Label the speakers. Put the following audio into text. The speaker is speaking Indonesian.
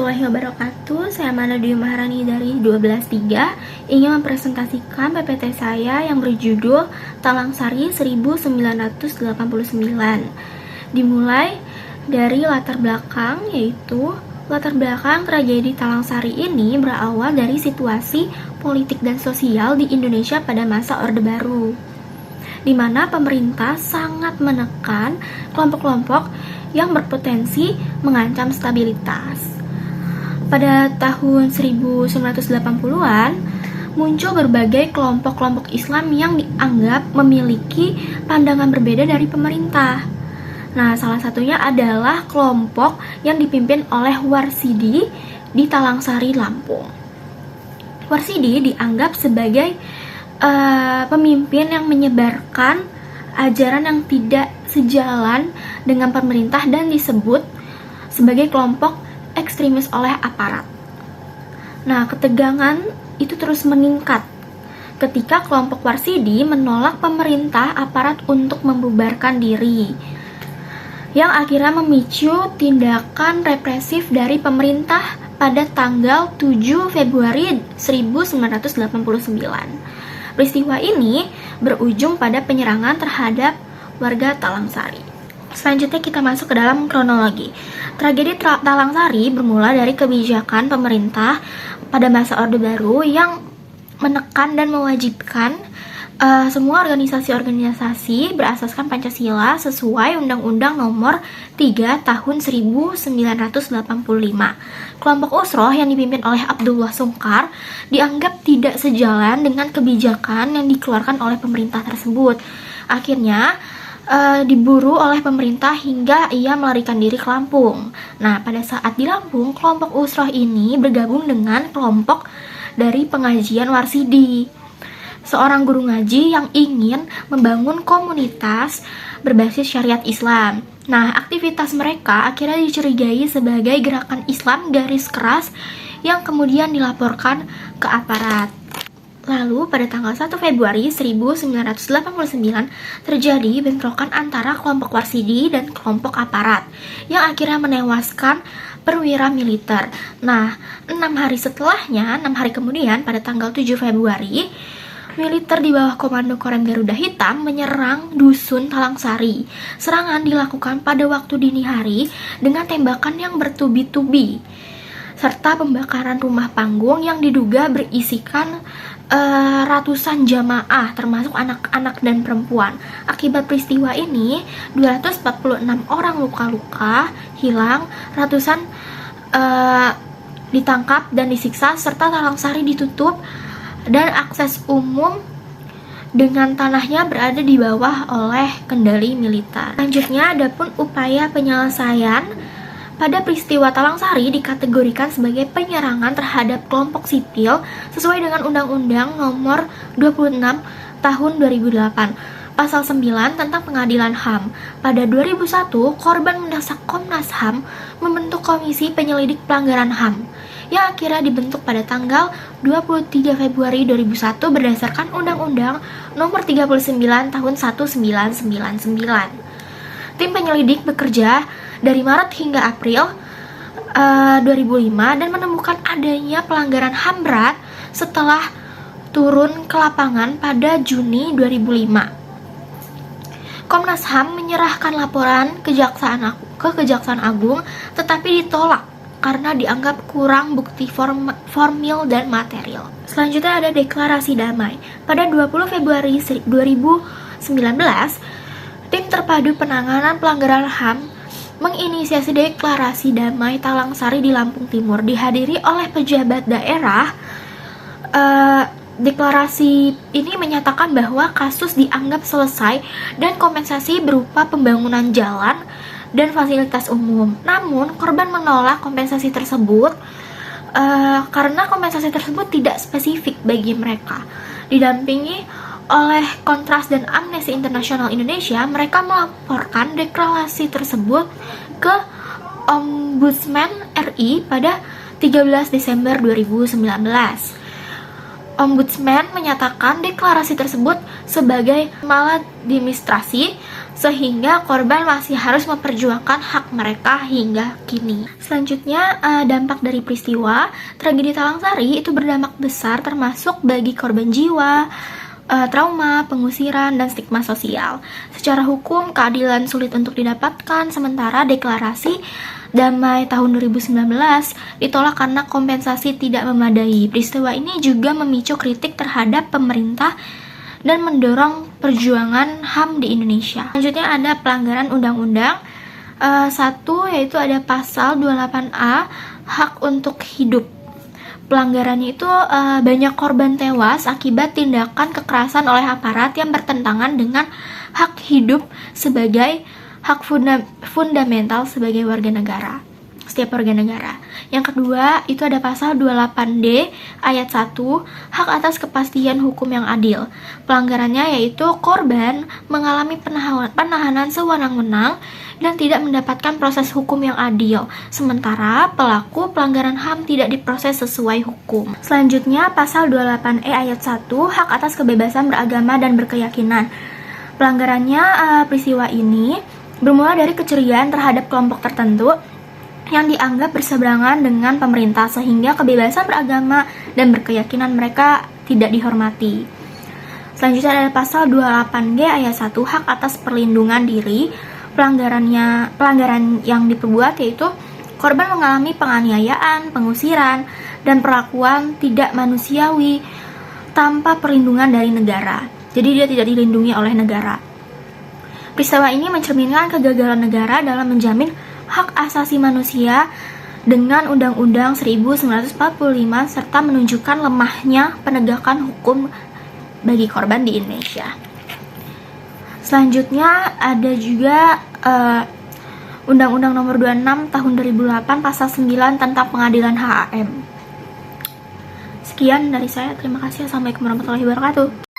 Speaker 1: warahmatullahi wabarakatuh. Saya Manadwi Maharani dari 123 ingin mempresentasikan PPT saya yang berjudul Talangsari 1989. Dimulai dari latar belakang, yaitu latar belakang tragedi Talangsari ini berawal dari situasi politik dan sosial di Indonesia pada masa Orde Baru, di mana pemerintah sangat menekan kelompok-kelompok yang berpotensi mengancam stabilitas. Pada tahun 1980-an, muncul berbagai kelompok-kelompok Islam yang dianggap memiliki pandangan berbeda dari pemerintah. Nah, salah satunya adalah kelompok yang dipimpin oleh Warsidi di Talangsari, Lampung. Warsidi dianggap sebagai pemimpin yang menyebarkan ajaran yang tidak sejalan dengan pemerintah dan disebut sebagai kelompok ekstremis oleh aparat. Nah, ketegangan itu terus meningkat ketika kelompok Warsidi menolak pemerintah aparat untuk membubarkan diri, yang akhirnya memicu tindakan represif dari pemerintah pada tanggal 7 Februari 1989. Peristiwa ini berujung pada penyerangan terhadap warga Talangsari. Selanjutnya kita masuk ke dalam kronologi. Tragedi Talangsari bermula dari kebijakan pemerintah pada masa Orde Baru yang menekan dan mewajibkan semua organisasi-organisasi berasaskan Pancasila sesuai Undang-Undang Nomor 3 Tahun 1985. Kelompok Usroh yang dipimpin oleh Abdullah Sungkar dianggap tidak sejalan dengan kebijakan yang dikeluarkan oleh pemerintah tersebut. Akhirnya diburu oleh pemerintah hingga ia melarikan diri ke Lampung. Nah, pada saat di Lampung, kelompok Usroh ini bergabung dengan kelompok dari pengajian Warsidi, seorang guru ngaji yang ingin membangun komunitas berbasis syariat Islam. Nah, aktivitas mereka akhirnya dicurigai sebagai gerakan Islam garis keras yang kemudian dilaporkan ke aparat. Lalu pada tanggal 1 Februari 1989 terjadi bentrokan antara kelompok Warsidi dan kelompok aparat yang akhirnya menewaskan perwira militer. Nah, 6 hari kemudian pada tanggal 7 Februari, militer di bawah komando Korem Garuda Hitam menyerang dusun Talangsari. Serangan dilakukan pada waktu dini hari dengan tembakan yang bertubi-tubi, serta pembakaran rumah panggung yang diduga berisikan ratusan jamaah, termasuk anak-anak dan perempuan. Akibat peristiwa ini, 246 orang luka-luka, hilang, ratusan ditangkap dan disiksa, serta Talangsari ditutup dan akses umum dengan tanahnya berada di bawah oleh kendali militer. Selanjutnya, adapun upaya penyelesaian pada peristiwa Talangsari dikategorikan sebagai penyerangan terhadap kelompok sipil sesuai dengan Undang-Undang Nomor 26 Tahun 2008, Pasal 9 tentang Pengadilan HAM. Pada 2001, korban mendesak Komnas HAM membentuk Komisi Penyelidik Pelanggaran HAM yang akhirnya dibentuk pada tanggal 23 Februari 2001 berdasarkan Undang-Undang Nomor 39 Tahun 1999. Tim penyelidik bekerja dari Maret hingga April 2005 dan menemukan adanya pelanggaran HAM berat setelah turun ke lapangan pada Juni 2005. Komnas HAM menyerahkan laporan ke Kejaksaan Agung, tetapi ditolak karena dianggap kurang bukti formil dan material. Selanjutnya ada deklarasi damai. Pada 20 Februari 2019, tim terpadu penanganan pelanggaran HAM menginisiasi deklarasi damai Talangsari di Lampung Timur, dihadiri oleh pejabat daerah. Deklarasi ini menyatakan bahwa kasus dianggap selesai dan kompensasi berupa pembangunan jalan dan fasilitas umum. Namun, korban menolak kompensasi tersebut karena kompensasi tersebut tidak spesifik bagi mereka. Didampingi oleh Kontras dan Amnesty International Indonesia, mereka melaporkan deklarasi tersebut ke Ombudsman RI pada 13 Desember 2019. Ombudsman menyatakan deklarasi tersebut sebagai maladministrasi sehingga korban masih harus memperjuangkan hak mereka hingga kini. Selanjutnya, dampak dari peristiwa tragedi Talang Sari itu berdampak besar termasuk bagi korban jiwa, trauma, pengusiran, dan stigma sosial. Secara hukum, keadilan sulit untuk didapatkan, sementara deklarasi damai tahun 2019 ditolak karena kompensasi tidak memadai. Peristiwa ini juga memicu kritik terhadap pemerintah dan mendorong perjuangan HAM di Indonesia. Selanjutnya ada pelanggaran undang-undang. Satu, yaitu ada pasal 28A, hak untuk hidup. Pelanggarannya itu banyak korban tewas akibat tindakan kekerasan oleh aparat yang bertentangan dengan hak hidup sebagai hak fundamental sebagai warga negara, setiap warga negara. Yang kedua, itu ada pasal 28D ayat 1, hak atas kepastian hukum yang adil. Pelanggarannya yaitu korban mengalami penahanan sewenang-wenang dan tidak mendapatkan proses hukum yang adil, sementara pelaku pelanggaran HAM tidak diproses sesuai hukum. Selanjutnya, pasal 28E ayat 1, hak atas kebebasan beragama dan berkeyakinan. Pelanggarannya peristiwa ini bermula dari kecurigaan terhadap kelompok tertentu yang dianggap berseberangan dengan pemerintah, sehingga kebebasan beragama dan berkeyakinan mereka tidak dihormati. Selanjutnya ada pasal 28G ayat 1, hak atas perlindungan diri. Pelanggaran yang diperbuat yaitu korban mengalami penganiayaan, pengusiran, dan perlakuan tidak manusiawi tanpa perlindungan dari negara. Jadi dia tidak dilindungi oleh negara. Peristiwa ini mencerminkan kegagalan negara dalam menjamin hak asasi manusia dengan Undang-Undang 1945 serta menunjukkan lemahnya penegakan hukum bagi korban di Indonesia. Selanjutnya ada juga Undang-Undang Nomor 26 Tahun 2008 Pasal 9 tentang Pengadilan HAM. Sekian dari saya, terima kasih. Assalamualaikum warahmatullahi wabarakatuh.